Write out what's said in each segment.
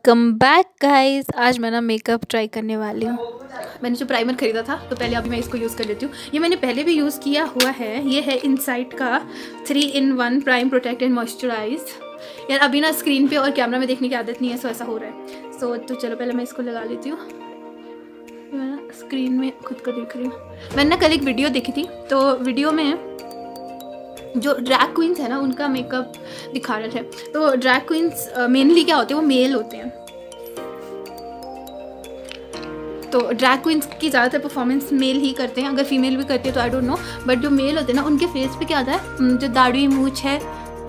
Welcome back guys. आज मैं ना मेकअप ट्राई करने वाली हूँ। मैंने जो प्राइमर ख़रीदा था तो पहले अभी मैं इसको यूज़ कर लेती हूँ। ये मैंने पहले भी यूज़ किया हुआ है। ये है इनसाइट का 3-in-1 prime protect and moisturise. यार अभी ना स्क्रीन पे और कैमरा में देखने की आदत नहीं है, सो ऐसा हो रहा है। तो चलो पहले मैं इसको लगा लेती हूँ। मैं ना स्क्रीन में खुद को देख रही हूँ। मैंने ना कल एक वीडियो देखी थी, तो वीडियो में जो ड्रैग क्वींस है ना उनका मेकअप दिखा रहे थे। तो ड्रैग क्वींस मेनली क्या होते हैं, वो मेल होते हैं। तो ड्रैग क्वींस की ज़्यादातर परफॉर्मेंस मेल ही करते हैं। अगर फीमेल भी करती है तो आई डोंट नो, बट जो मेल होते हैं ना उनके फेस पे क्या होता है, जो दाढ़ी मूंछ है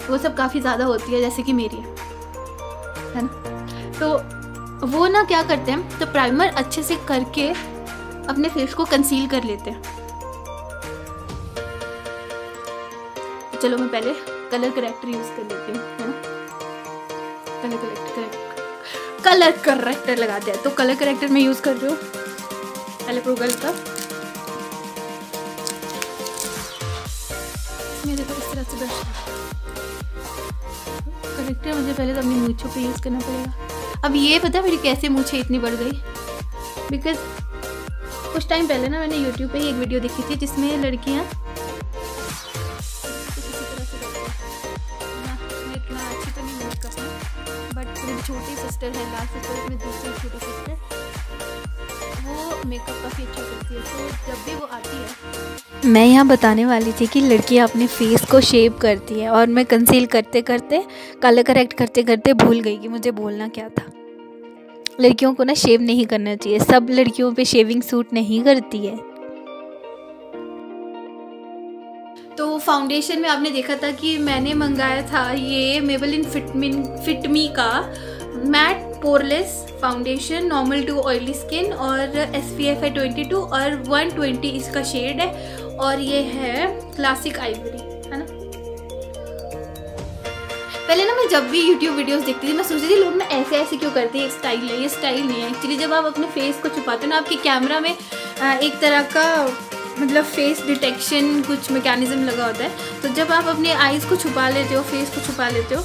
वो सब काफ़ी ज़्यादा होती है, जैसे कि मेरी है ना। तो वो ना क्या करते हैं, तो प्राइमर अच्छे से करके अपने फेस को कंसील कर लेते हैं। तो चलो मैं पहले कलर करेक्टर यूज़ कर लेती हूँ, है ना। कलर करेक्टर लगाते हैं। तो कलर करेक्टर मैं यूज़ कर रही हूँ पहले प्रोगल का। मेरे को इस तरह से ब्रश करेक्टर मुझे पहले तो अपनी मूंछों पे यूज़ करना पड़ेगा। अब ये पता है मेरी कैसे मूंछें इतनी बढ़ गई, बिकॉज कुछ टाइम पहले ना मैंने यूट्यूब पे ही एक वीडियो देखी थी जिसमें लड़कियाँ छोटी सिस्टर है, लास्ट सिस्टर में दूसरी छोटी सिस्टर, वो मेकअप काफ़ी अच्छा करती है। तो जब भी वो आती है, मैं यहाँ बताने वाली थी कि लड़कियाँ अपने फेस को शेप करती हैं, और मैं कंसील करते करते कलर करेक्ट करते करते भूल गई कि मुझे बोलना क्या था। लड़कियों को ना शेव नहीं करना चाहिए। सब लड़कियों पे शेविंग सूट नहीं करती है। तो फाउंडेशन में आपने देखा था कि मैंने मंगाया था ये मेबेलिन फिटमी का matte poreless foundation, normal to oily skin, और SPF है 22 और 120 इसका शेड है, और ये है क्लासिक आइवरी, है ना। पहले ना मैं जब भी YouTube वीडियोस देखती थी मैं सोचती थी लोग ना ऐसे ऐसे क्यों करते हैं, एक स्टाइल है, ये स्टाइल नहीं है। एक्चुअली जब आप अपने फेस को छुपाते हो ना, आपके कैमरा में एक तरह का मतलब फेस डिटेक्शन कुछ मैकेनिज्म लगा होता है। तो जब आप अपने आईज़ को छुपा लेते हो, फेस को छुपा लेते हो,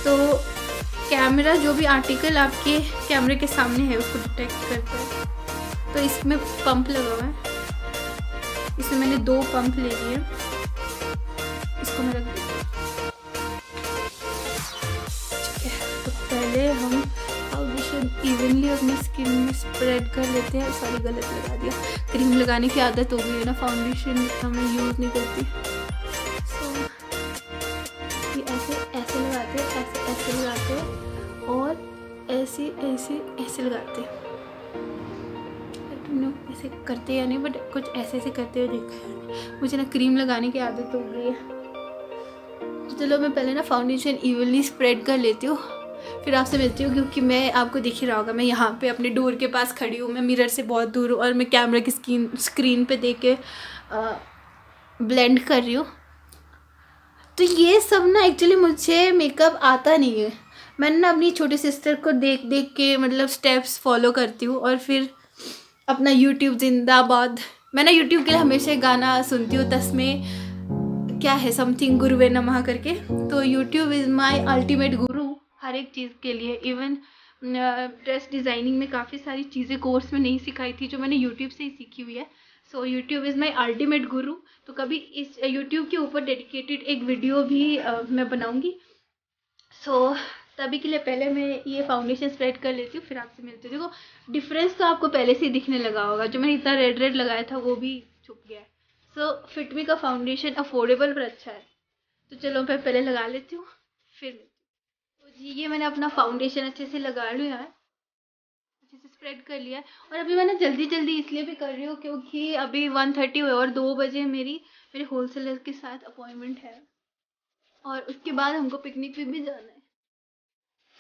तो कैमरा जो भी आर्टिकल आपके कैमरे के सामने है उसको डिटेक्ट करता है। तो इसमें पंप लगा हुआ है, इसमें मैंने 2 पंप ले लिए। इसको मैं रख देती हूँ। ठीक है, तो पहले हम फाउंडेशन इवनली अपनी स्किन में स्प्रेड कर लेते हैं। सॉरी गलत लगा दिया। क्रीम लगाने की आदत हो गई है ना, फाउंडेशन मैं यूज़ नहीं करती। सो ये ऐसे ऐसे लगाते हैं, ऐसे ऐसे लगाते हैं, और ऐसे ऐसे ऐसे लगाते हैं। ऐसे करते या नहीं, बट कुछ ऐसे ऐसे करते हुए देखा है। मुझे ना क्रीम लगाने की आदत हो गई है। तो चलो मैं पहले ना फाउंडेशन इवनली स्प्रेड कर लेती हूँ, फिर आपसे मिलती हूँ। क्योंकि मैं आपको दिख ही रहा होगा, मैं यहाँ पे अपने डोर के पास खड़ी हूँ, मैं मिरर से बहुत दूर हूँ, और मैं कैमरा की स्क्रीन पे देख के ब्लेंड कर रही हूँ। तो ये सब ना एक्चुअली मुझे मेकअप आता नहीं है। मैंने ना अपनी छोटी सिस्टर को देख देख के मतलब स्टेप्स फॉलो करती हूँ, और फिर अपना यूट्यूब जिंदाबाद। मैं ना यूट्यूब के लिए हमेशा गाना सुनती हूँ, तस्में क्या है समथिंग गुरुवे नमः करके। तो यूट्यूब इज़ माई अल्टीमेट गुरु हर एक चीज़ के लिए। इवन ड्रेस डिज़ाइनिंग में काफ़ी सारी चीज़ें कोर्स में नहीं सिखाई थी जो मैंने यूट्यूब से ही सीखी हुई है। So YouTube is my ultimate गुरु। तो कभी इस यूट्यूब के ऊपर डेडिकेटेड एक वीडियो भी मैं बनाऊँगी। सो तभी के लिए पहले मैं ये फाउंडेशन स्प्रेड कर लेती हूँ, फिर आपसे मिलती हूँ। देखो डिफरेंस तो आपको पहले से ही दिखने लगा होगा, जो मैंने इतना रेड रेड लगाया था वो भी छुप गया है। सो फिटमी का फाउंडेशन अफोर्डेबल पर अच्छा है। तो चलो मैं पहले लगा लेती हूँ, फिर तो जी ये मैंने अपना फाउंडेशन अच्छे से लगा लिया है, अच्छे से स्प्रेड कर लिया है। और अभी मैंने जल्दी जल्दी इसलिए भी कर रही हूँ क्योंकि अभी 1:30 हुए और 2 बजे मेरे होलसेलर के साथ अपॉइंटमेंट है, और उसके बाद हमको पिकनिक पे भी जाना है।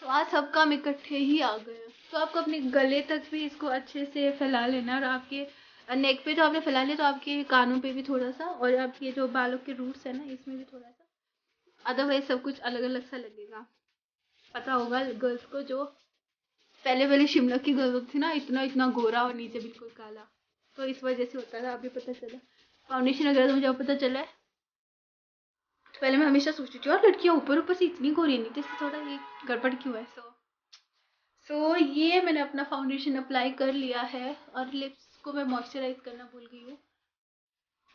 तो आज सब काम इकट्ठे ही आ गए। तो आपको अपने गले तक भी इसको अच्छे से फैला लेना, और आपके नेक पे तो आपने फैला लिया, तो आपके कानों पे भी थोड़ा सा, और आपके जो बालों के रूट्स है ना इसमें भी थोड़ा सा। अदरवाइज सब कुछ अलग अलग सा लगेगा। पता होगा गर्ल्स को, जो पहले पहले शिमला की गर्ल थी ना, इतना इतना गोरा और नीचे बिल्कुल काला, तो इस वजह से होता था। अभी पता चला फाउंडेशन वगैरह तो मुझे अब पता चला है। तो पहले मैं हमेशा सोचती थी यार लड़कियाँ ऊपर ऊपर से इतनी गोरी नहीं थी, इससे थोड़ा ये गड़बड़ क्यों है। सो ये मैंने अपना फाउंडेशन अप्लाई कर लिया है और लिप्स को मैं मॉइस्चराइज करना भूल गई हूँ।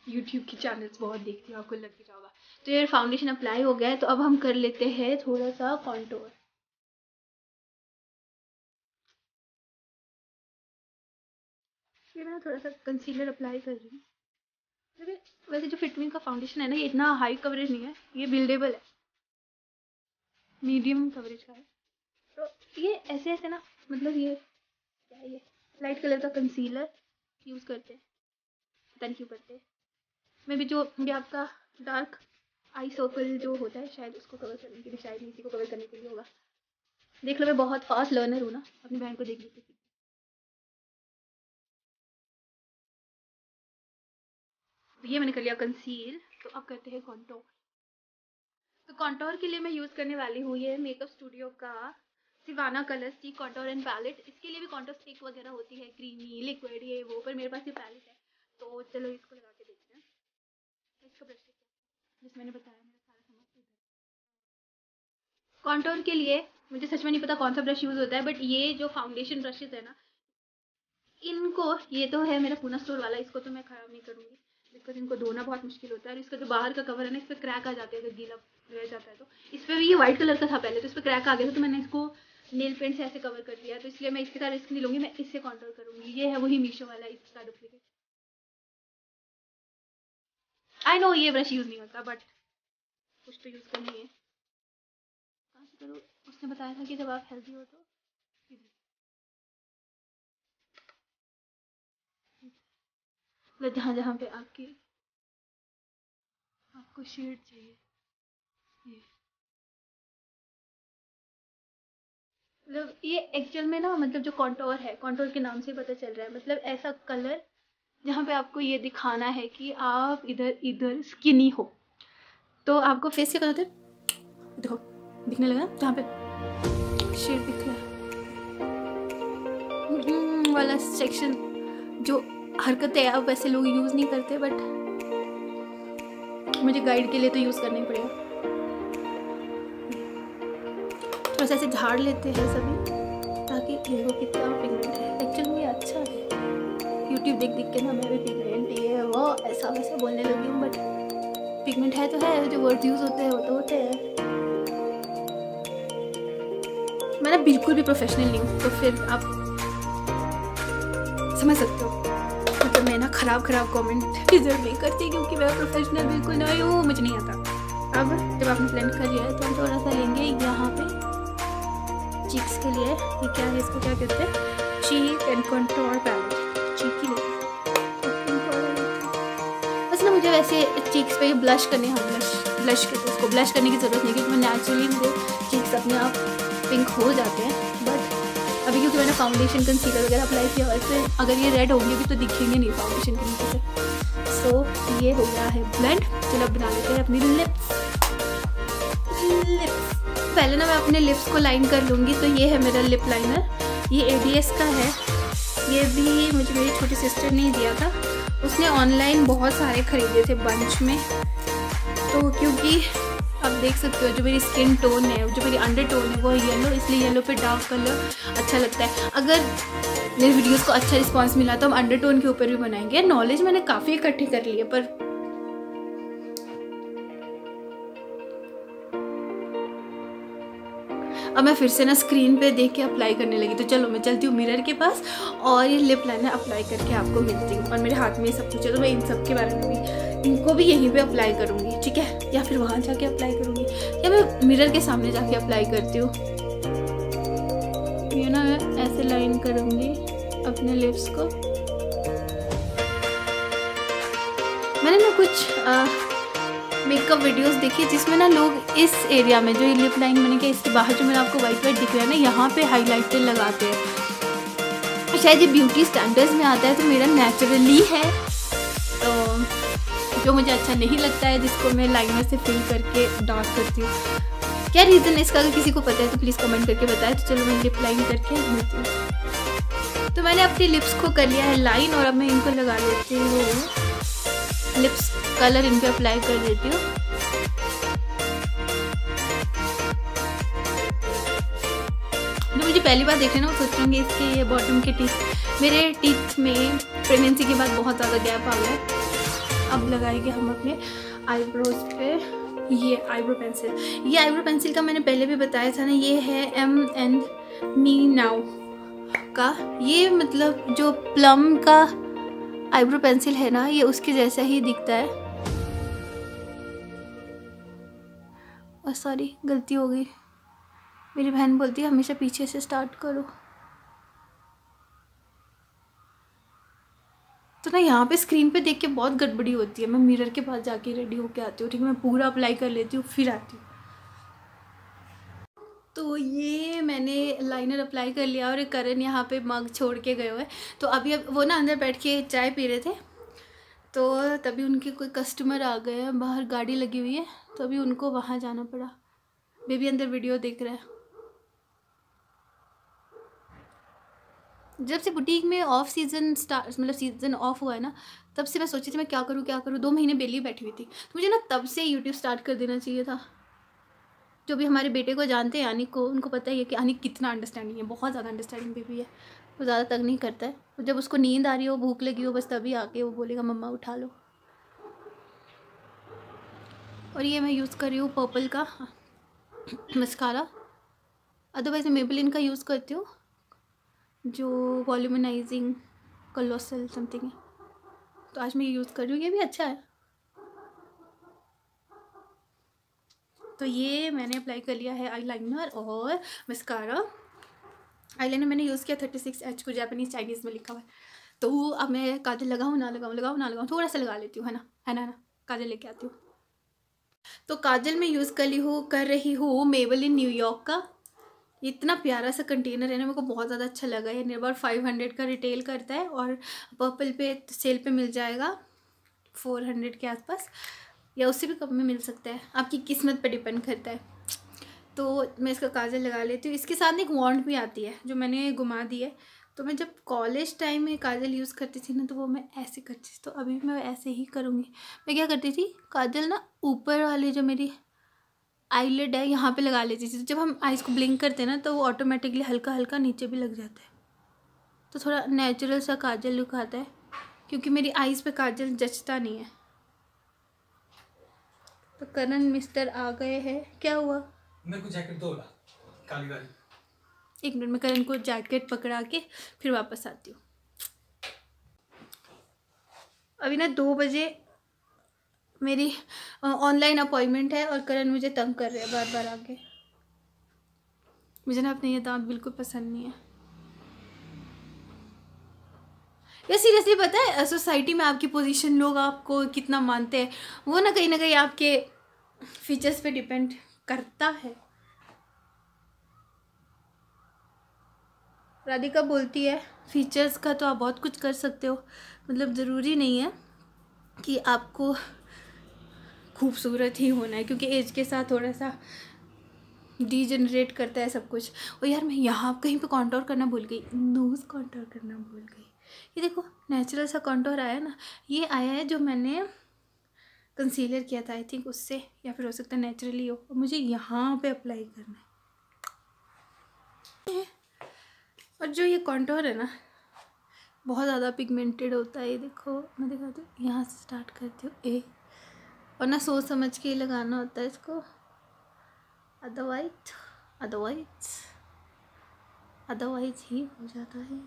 यूट्यूब की चैनल्स बहुत देखती हूँ, आपको लग ही रहा होगा। तो ये फाउंडेशन अप्लाई हो गया है, तो अब हम कर लेते हैं थोड़ा सा कॉन्टोर। ये मैं थोड़ा सा कंसीलर अप्लाई कर रही हूँ। वैसे जो फिटमी का फाउंडेशन है ना, ये इतना हाई कवरेज नहीं है, ये बिल्डेबल है, मीडियम कवरेज का है। तो ये ऐसे ऐसे ना, मतलब ये क्या है, ये लाइट कलर का कंसीलर यूज़ करते हैं, पता नहीं क्यों करते हैं। मैं भी जो ये आपका डार्क आई सर्कल जो होता है, शायद उसको कवर करने के लिए, शायद इसी को कवर करने के लिए होगा। देख लो, मैं बहुत फास्ट लर्नर हूँ ना, अपनी बहन को देख लेती थी। ये मैंने कर लिया कंसील, तो अब करते हैं कॉन्टोर। तो कॉन्टोर के लिए मैं यूज़ करने वाली हूँ ये मेकअप स्टूडियो का Sivanna colour stick contour and palette. इसके लिए भी कॉन्टोर स्टिक वगैरह होती है, क्रीमी लिक्विड ये वो, पर मेरे पास ये पैलेट है, तो चलो इसको लगा के देखते हैं। इसका ब्रश जिस मैंने बताया, मेरा सारा सामान कॉन्टोर के लिए मुझे सच में नहीं पता कौन सा ब्रश यूज़ होता है, बट ये जो फाउंडेशन ब्रशेज है ना, इनको, ये तो है मेरा पूना स्टोर वाला, इसको तो मैं ख़राब नहीं करूँगी बिकॉज इनको धोना बहुत मुश्किल होता है। और इसका जो बाहर का कवर है ना, इस पर क्रैक आ जाते हैं अगर गीला रह जाता है तो। इस पर भी ये वाइट कलर का था पहले, तो इस पर क्रैक आ गया था, तो मैंने इसको नेल पेंट से ऐसे कवर कर दिया, तो इसलिए मैं इसके साथ रिस्क नहीं लूँगी, मैं इससे कॉन्टोर करूँगी। ये है वही मीशो वाला, इसका डुप्लीकेट। आई नो ये ब्रश यूज़ नहीं होता, बट कुछ तो यूज़ करनी है। कहाँ से करूँ? उसने बताया था कि जब आप हेल्दी हो तो मतलब जहाँ जहाँ पे आपको शेड चाहिए, ये मतलब ये एक्चुअल में ना, मतलब जो कॉन्टोर है, कॉन्टोर के नाम से पता चल रहा है, मतलब ऐसा कलर जहाँ पे आपको ये दिखाना है कि आप इधर इधर स्किनी हो, तो आपको फेस क्या करते हैं, देखो दिखने लगा जहाँ पे शेड दिख रहा है वाला सेक्शन, जो हरकतें आप वैसे लोग यूज़ नहीं करते, बट मुझे गाइड के लिए तो यूज़ करना ही पड़ेगा। थोड़ा सा ऐसे झाड़ लेते हैं सभी, ताकि देखो कितना पिगमेंट है। एक्चुअली ये अच्छा है, यूट्यूब देख देख के ना मैं भी पिगमेंट ये वो ऐसा वैसा बोलने लगी हूँ, बट पिगमेंट है तो है, जो वर्ड यूज़ होते हैं वो तो होते हैं। मैं ना बिल्कुल भी प्रोफेशनल नहीं हूँ, तो फिर आप समझ सकते हो, मतलब मैं ना ख़राब कमेंट डिजर्व नहीं करती, क्योंकि मैं प्रोफेशनल बिल्कुल नहीं हूँ, मुझे नहीं आता। अब जब आपने ब्लेंड कर लिया है, तो हम थोड़ा सा लेंगे यहाँ पे चीक्स के लिए, ये क्या है, इसको क्या कहते हैं, चीक एंड कंटूर पैलेट, चीक की बस ना। मुझे वैसे चीक्स पे ब्लश करने, हम ब्लश के, तो उसको ब्लश करने की ज़रूरत नहीं, क्योंकि मैं नेचुरली मेरे चीक्स अपने आप पिंक हो जाते हैं। बट अभी क्योंकि मैंने फाउंडेशन कंसीलर वगैरह अप्लाई किया, वैसे अगर ये रेड होंगे भी तो दिखेंगे नहीं फाउंडेशन के नीचे से। सो ये हो गया है ब्लेंड। चलो अब बना लेते हैं अपनी लिप्स। पहले ना मैं अपने लिप्स को लाइन कर लूँगी, तो ये है मेरा लिप लाइनर, ये ADS का है। ये भी मुझे मेरी छोटी सिस्टर ने दिया था, उसने ऑनलाइन बहुत सारे ख़रीदे थे बंच में। तो क्योंकि आप देख सकते हो जो मेरी स्किन टोन है, जो मेरी अंडर टोन है वो येलो, इसलिए येलो पे डार्क कलर अच्छा लगता है। अगर मेरे वीडियोस को अच्छा रिस्पांस मिला तो हम अंडर टोन के ऊपर भी बनाएंगे। नॉलेज मैंने काफ़ी इकट्ठी कर ली है, पर अब मैं फिर से ना स्क्रीन पे देख के अप्लाई करने लगी। तो चलो मैं चलती हूँ मिरर के पास और ये लिप लाइनर अप्लाई करके आपको मिलती हूँ। और मेरे हाथ में ये सब कुछ है, तो मैं इन सब के बारे में भी, इनको भी यहीं पे अप्लाई करूँगी, ठीक है, या फिर वहाँ जाके अप्लाई करूँगी, या मैं मिरर के सामने जाके अप्लाई करती हूँ। ये ना मैं ऐसे लाइन करूँगी अपने लिप्स को। मैंने ना कुछ मेकअप वीडियोस देखी जिसमें ना लोग इस एरिया में, जो ये लिप लाइन मैंने किया, इसके बाहर जो मेरा आपको वाइट वाइट दिख रहा है ना, यहाँ पे हाइलाइटर लगाते हैं। शायद ये ब्यूटी स्टैंडर्ड्स में आता है, तो मेरा नेचुरली है, तो जो मुझे अच्छा नहीं लगता है, जिसको मैं लाइनर से फिल करके डार्क करती हूँ। क्या रीज़न है इसका, अगर किसी को पता है तो प्लीज़ कमेंट करके बताएं। तो चलो मैं लिप लाइन करके मिलती हूँ। तो मैंने अपनी लिप्स को कर लिया है लाइन, और अब मैं इनको लगा लेती हूँ, लिप्स कलर इन पे अप्लाई कर देती हूँ। तो मुझे मुझे पहली बार देख रहे ना वो सोचेंगे इसके ये बॉटम के टीथ। मेरे टीथ में प्रेगनेंसी के बाद बहुत ज़्यादा गैप आ गया। अब लगाएंगे हम अपने आईब्रोज पे ये आईब्रो पेंसिल। ये आईब्रो पेंसिल का मैंने पहले भी बताया था ना, ये है M&Me नाउ का। ये मतलब जो प्लम का आईब्रो पेंसिल है ना, ये उसके जैसा ही दिखता है। और सॉरी गलती हो गई, मेरी बहन बोलती है हमेशा पीछे से स्टार्ट करो। तो ना यहाँ पे स्क्रीन पे देख के बहुत गड़बड़ी होती है। मैं मिरर के पास जाके रेडी होके आती हूँ, ठीक है, मैं पूरा अप्लाई कर लेती हूँ फिर आती हूँ। तो ये मैंने लाइनर अप्लाई कर लिया और करण यहाँ पे मग छोड़ के गए हुए। तो अभी अब वो ना अंदर बैठ के चाय पी रहे थे, तो तभी उनके कोई कस्टमर आ गए हैं, बाहर गाड़ी लगी हुई है, तो अभी उनको वहाँ जाना पड़ा। बेबी अंदर वीडियो देख रहा है। जब से बुटीक में ऑफ सीज़न स्टार्ट मतलब सीज़न ऑफ हुआ है ना, तब से मैं सोची थी मैं क्या करूँ 2 महीने बेली बैठी हुई थी। तो मुझे ना तब से यूट्यूब स्टार्ट कर देना चाहिए था। जो भी हमारे बेटे को जानते हैं अनिक को, उनको पता ही है कि अनिक कितना अंडरस्टैंडिंग है, बहुत ज़्यादा अंडरस्टैंडिंग बेबी है। वो ज़्यादा तंग नहीं करता है। तो जब उसको नींद आ रही हो, भूख लगी हो, बस तभी आके वो बोलेगा मम्मा उठा लो। और ये मैं यूज़ कर रही हूँ पर्पल का मस्कारा। अदरवाइज़ मैं मेबेलिन का यूज़ करती हूँ, जो वॉल्यूमनाइजिंग कलोसल समथिंग है। तो आज मैं ये यूज़ कर रही हूँ, ये भी अच्छा है। तो ये मैंने अप्लाई कर लिया है आईलाइनर और मस्कारा। आईलाइनर मैंने यूज़ किया 36H को, जापानीज़ चाइनीज़ में लिखा हुआ है। तो अब मैं काजल लगाऊँ ना लगाऊँ, थोड़ा सा लगा लेती हूँ, है ना काजल लेके आती हूँ। तो काजल मैं यूज़ कर रही हूँ मेबेलिन न्यूयॉर्क का। इतना प्यारा सा कंटेनर है ना, मेरे को बहुत ज़्यादा अच्छा लगा है। नियर अबाउट 500 का रिटेल करता है और पर्पल पे सेल पे मिल जाएगा 400 के आसपास, या उससे भी कम में मिल सकता है, आपकी किस्मत पे डिपेंड करता है। तो मैं इसका काजल लगा लेती हूँ। इसके साथ एक वॉन्ड भी आती है जो मैंने घुमा दी है। तो मैं जब कॉलेज टाइम में काजल यूज़ करती थी ना, तो वो मैं ऐसे करती थी, तो अभी मैं ऐसे ही करूँगी। मैं क्या करती थी, काजल ना ऊपर वाले जो मेरी आईलिड है यहाँ पे लगा लेती थी। जब हम आइज़ को ब्लिंक करते हैं ना, तो वो ऑटोमेटिकली हल्का हल्का नीचे भी लग जाता है, तो थोड़ा नेचुरल सा काजल लुक आता है। क्योंकि मेरी आइज़ पे काजल जचता नहीं है। तो करण मिस्टर आ गए हैं। क्या हुआ? मेरे को जैकेट दो ना, काली वाली। 1 मिनट में करण को जैकेट पकड़ा के फिर वापस आती हूँ। अभी ना 2 बजे मेरी ऑनलाइन अपॉइंटमेंट है और करण मुझे तंग कर रहे हैं बार बार आके। मुझे ना अपने ये दांत बिल्कुल पसंद नहीं है। ये सीरियसली पता है, सोसाइटी में आपकी पोजीशन, लोग आपको कितना मानते हैं, वो ना कहीं आपके फीचर्स पे डिपेंड करता है। राधिका बोलती है फीचर्स का तो आप बहुत कुछ कर सकते हो, मतलब ज़रूरी नहीं है कि आपको खूबसूरत ही होना है, क्योंकि एज के साथ थोड़ा सा डीजनरेट करता है सब कुछ। और यार मैं यहाँ कहीं पे कॉन्टोर करना भूल गई, नोज़ कॉन्टोर करना भूल गई। ये देखो नेचुरल सा कॉन्टोर आया ना, ये आया है जो मैंने कंसीलर किया था आई थिंक उससे, या फिर हो सकता है नेचुरली हो। मुझे यहाँ पे अप्लाई करना है। और जो ये कॉन्टोर है ना, बहुत ज़्यादा पिगमेंटेड होता है। ये देखो मैं दिखाती हूँ, यहाँ से स्टार्ट करती हूँ ए, और ना सोच समझ के लगाना होता है इसको, अदरवाइज ही हो जाता है।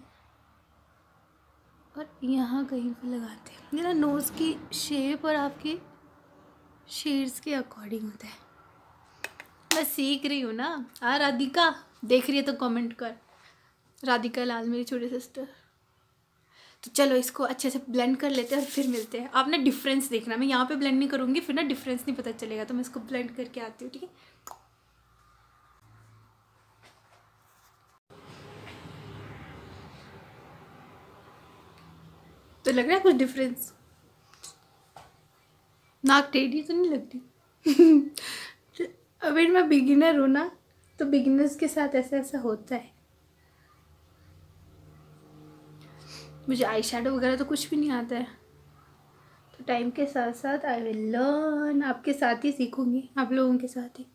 और यहाँ कहीं पे लगाते हैं, मेरा नोज़ की शेप और आपके शेड्स के अकॉर्डिंग होता है। मैं सीख रही हूँ ना। हाँ राधिका देख रही है तो कमेंट कर। राधिका लाल मेरी छोटी सिस्टर। तो चलो इसको अच्छे से ब्लेंड कर लेते हैं और फिर मिलते हैं। आप ना डिफरेंस देखना, मैं यहाँ पे ब्लेंड नहीं करूँगी, फिर ना डिफरेंस नहीं पता चलेगा। तो मैं इसको ब्लेंड करके आती हूँ, ठीक है। तो लग रहा है कुछ डिफरेंस? नाक टेढ़ी तो नहीं लगती? अभी मैं बिगिनर हूँ ना, तो बिगिनर्स के साथ ऐसा होता है। मुझे आई शेडो वगैरह तो कुछ भी नहीं आता है, तो टाइम के साथ साथ आई विल लर्न। आपके साथ ही सीखूंगी, आप लोगों के साथ ही।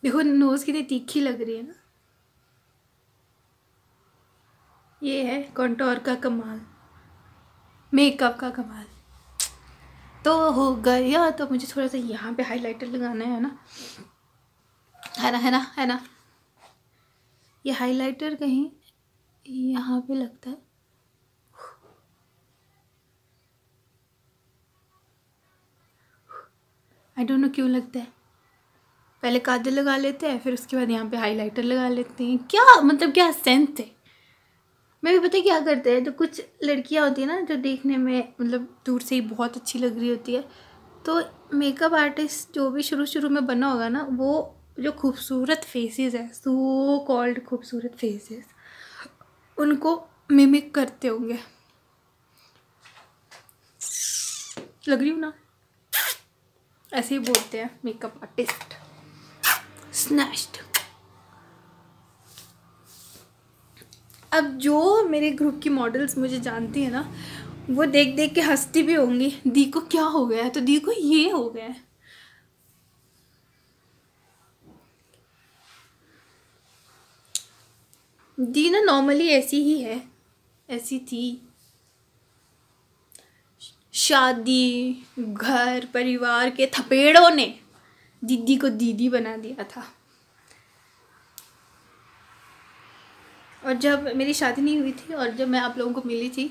देखो नोज़ कितनी तीखी लग रही है ना। ये है कंटूर का कमाल, मेकअप का कमाल। तो हो गया। तो मुझे थोड़ा सा यहाँ पे हाइलाइटर लगाना है ना, है ना। ये हाइलाइटर कहीं यहाँ पे लगता है। आई डोंट नो क्यों लगता है। पहले काजल लगा लेते हैं, फिर उसके बाद यहाँ पे हाइलाइटर लगा लेते हैं। क्या मतलब, क्या सेंस है। मैं भी पता है क्या करते हैं, तो कुछ लड़कियाँ होती है ना जो देखने में मतलब दूर से ही बहुत अच्छी लग रही होती है, तो मेकअप आर्टिस्ट जो भी शुरू में बना होगा ना, वो जो खूबसूरत फेसेस है, सो कॉल्ड खूबसूरत फेसेस, उनको मिमिक करते होंगे। लग रही हूँ ना, ऐसे ही बोलते हैं मेकअप आर्टिस्ट। स्नैश्ड। अब जो मेरे ग्रुप की मॉडल्स मुझे जानती है ना, वो देख देख के हंसती भी होंगी, दी को क्या हो गया है, तो दी को ये हो गया है। दी ना नॉर्मली ऐसी ही है, ऐसी थी। शादी, घर परिवार के थपेड़ों ने दीदी को दीदी बना दिया था। और जब मेरी शादी नहीं हुई थी और जब मैं आप लोगों को मिली थी,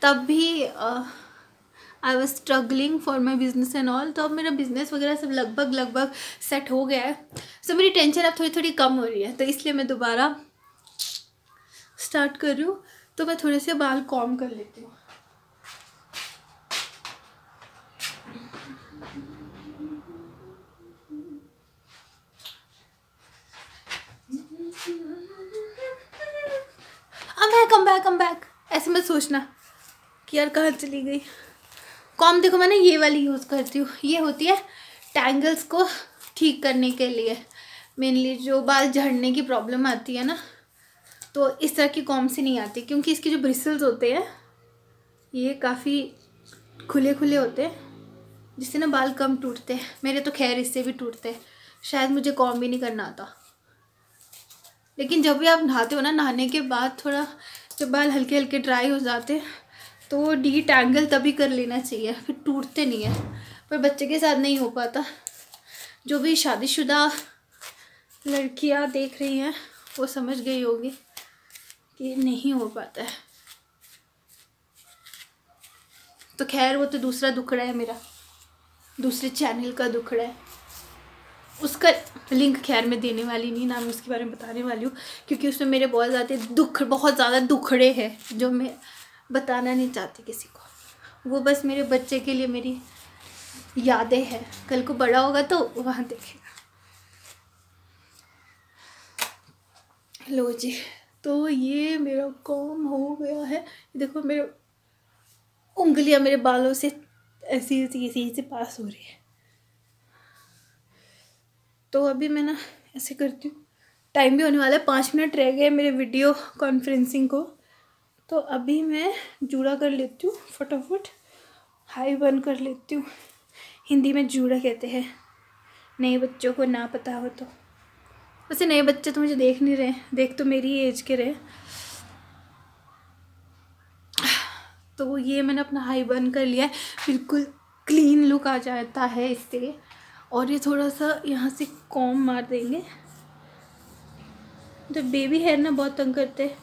तब भी I was struggling for my business and all. तो अब मेरा बिजनेस वगैरह सब लगभग सेट हो गया है। सो मेरी टेंशन अब थोड़ी थोड़ी कम हो रही है, तो इसलिए मैं दोबारा स्टार्ट कर रही हूँ। तो मैं थोड़े से बाल कॉम कर लेती हूँ। कम बैक ऐसे मत सोचना कि यार कहाँ चली गई। कॉम देखो मैं ना ये वाली यूज़ करती हूँ। ये होती है टैंगल्स को ठीक करने के लिए, मेनली जो बाल झड़ने की प्रॉब्लम आती है ना, तो इस तरह की कॉम से नहीं आती, क्योंकि इसके जो ब्रिसल्स होते हैं ये काफ़ी खुले खुले होते हैं, जिससे ना बाल कम टूटते हैं। मेरे तो खैर इससे भी टूटते हैं, शायद मुझे कॉम भी नहीं करना आता। लेकिन जब भी आप नहाते हो ना, नहाने के बाद थोड़ा जब बाल हल्के हल्के ड्राई हो जाते हैं तो डी टैंगल तभी कर लेना चाहिए, फिर टूटते नहीं है। पर बच्चे के साथ नहीं हो पाता। जो भी शादीशुदा लड़कियां देख रही हैं वो समझ गई होगी कि नहीं हो पाता है। तो खैर वो तो दूसरा दुखड़ा है मेरा, दूसरे चैनल का दुखड़ा है। उसका लिंक खैर मैं देने वाली नहीं, ना मैं उसके बारे में बताने वाली हूँ, क्योंकि उसमें मेरे बहुत ज़्यादा दुखड़े हैं जो मैं बताना नहीं चाहती किसी को। वो बस मेरे बच्चे के लिए मेरी यादें हैं, कल को बड़ा होगा तो वहाँ देखेगा। लो जी, तो ये मेरा काम हो गया है। देखो मेरे उंगलियां मेरे बालों से ऐसी पास हो रही है। तो अभी मैं ना ऐसे करती हूँ, टाइम भी होने वाला है, 5 मिनट रह गए मेरे वीडियो कॉन्फ्रेंसिंग को। तो अभी मैं जूड़ा कर लेती हूँ फटाफट, हाई बन कर लेती हूँ। हिंदी में जूड़ा कहते हैं, नए बच्चों को ना पता हो तो। वैसे नए बच्चे तो मुझे देख नहीं रहे, देख तो मेरी एज के रहे। तो ये मैंने अपना हाई बन कर लिया है, बिल्कुल क्लीन लुक आ जाता है इससे। और ये थोड़ा सा यहाँ से कॉम मार देंगे, तो बेबी हेयर ना बहुत तंग करते हैं।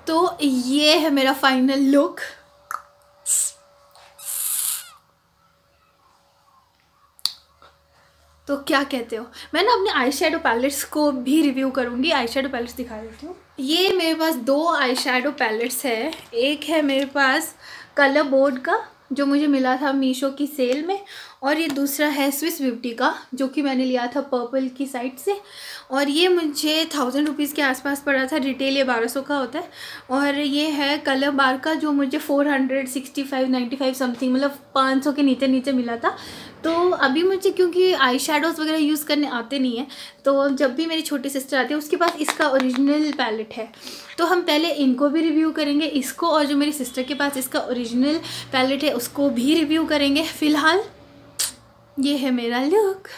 तो ये है मेरा फाइनल लुक। तो क्या कहते हो, मैं ना अपने आई शेडो पैलेट्स को भी रिव्यू करूँगी। आई शेडो पैलेट्स दिखा देती हूँ। ये मेरे पास 2 आई शेडो पैलेट्स है। एक है मेरे पास कलर बोर्ड का जो मुझे मिला था मीशो की सेल में, और ये दूसरा है स्विस ब्यूटी का जो कि मैंने लिया था पर्पल की साइट से, और ये मुझे 1000 रुपीज़ के आसपास पड़ा था। रिटेल ये 1200 का होता है। और ये है कलर बार का जो मुझे 465-95 समथिंग, मतलब 500 के नीचे मिला था। तो अभी मुझे क्योंकि आई शेडोज़ वगैरह यूज़ करने आते नहीं हैं, तो जब भी मेरी छोटी सिस्टर आती है उसके पास इसका ओरिजिनल पैलेट है, तो हम पहले इनको भी रिव्यू करेंगे, इसको, और जो मेरी सिस्टर के पास इसका ओरिजिनल पैलेट है उसको भी रिव्यू करेंगे। फ़िलहाल ये है मेरा लुक।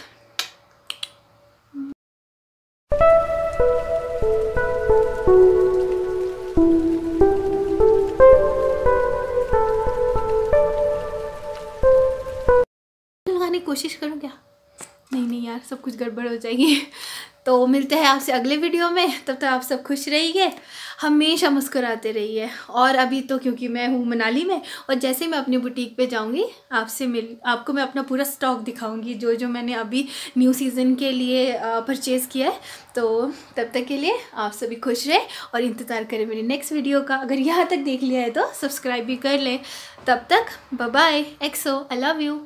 कोशिश करूँ क्या? नहीं यार, सब कुछ गड़बड़ हो जाएगी। तो मिलते हैं आपसे अगले वीडियो में, तब तक आप सब खुश रहिए, हमेशा मुस्कुराते रहिए। और अभी तो क्योंकि मैं हूँ मनाली में, और जैसे मैं अपनी बुटीक पे जाऊँगी आपको मैं अपना पूरा स्टॉक दिखाऊंगी जो मैंने अभी न्यू सीज़न के लिए परचेज़ किया है। तो तब तक के लिए आप सभी खुश रहे और इंतज़ार करें मेरी नेक्स्ट वीडियो का। अगर यहाँ तक देख लिया है तो सब्सक्राइब भी कर लें। तब तक bye bye, xo, I love you.